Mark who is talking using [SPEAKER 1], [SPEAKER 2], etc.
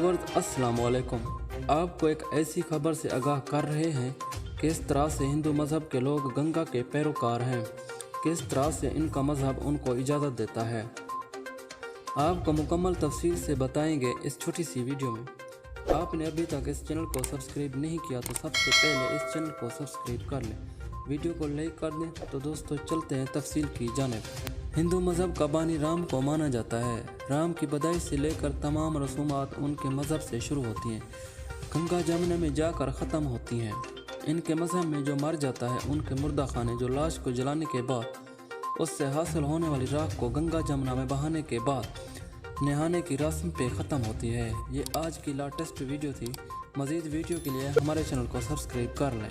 [SPEAKER 1] Viewers अस्सलाम वालेकुम। आपको एक ऐसी खबर से आगाह कर रहे हैं किस तरह से हिंदू मज़हब के लोग गंगा के पैरोकार हैं, किस तरह से इनका मज़हब उनको इजाज़त देता है। आपको मुकम्मल तफसील से बताएंगे इस छोटी सी वीडियो में। आपने अभी तक इस चैनल को सब्सक्राइब नहीं किया तो सबसे पहले इस चैनल को सब्सक्राइब कर लें, वीडियो को लाइक कर दें। तो दोस्तों चलते हैं तफसील की जानिब। हिंदू मज़हब का बानी राम को माना जाता है। राम की पैदाइश से लेकर तमाम रसूमात उनके मज़हब से शुरू होती हैं, गंगा जमुना में जाकर ख़त्म होती हैं। इनके मज़हब में जो मर जाता है उनके मुर्दा खाने जो लाश को जलाने के बाद उससे हासिल होने वाली राख को गंगा जमुना में बहाने के बाद नहाने की रस्म पे ख़त्म होती है। ये आज की लेटेस्ट वीडियो थी। मज़ीद वीडियो के लिए हमारे चैनल को सब्सक्राइब कर लें।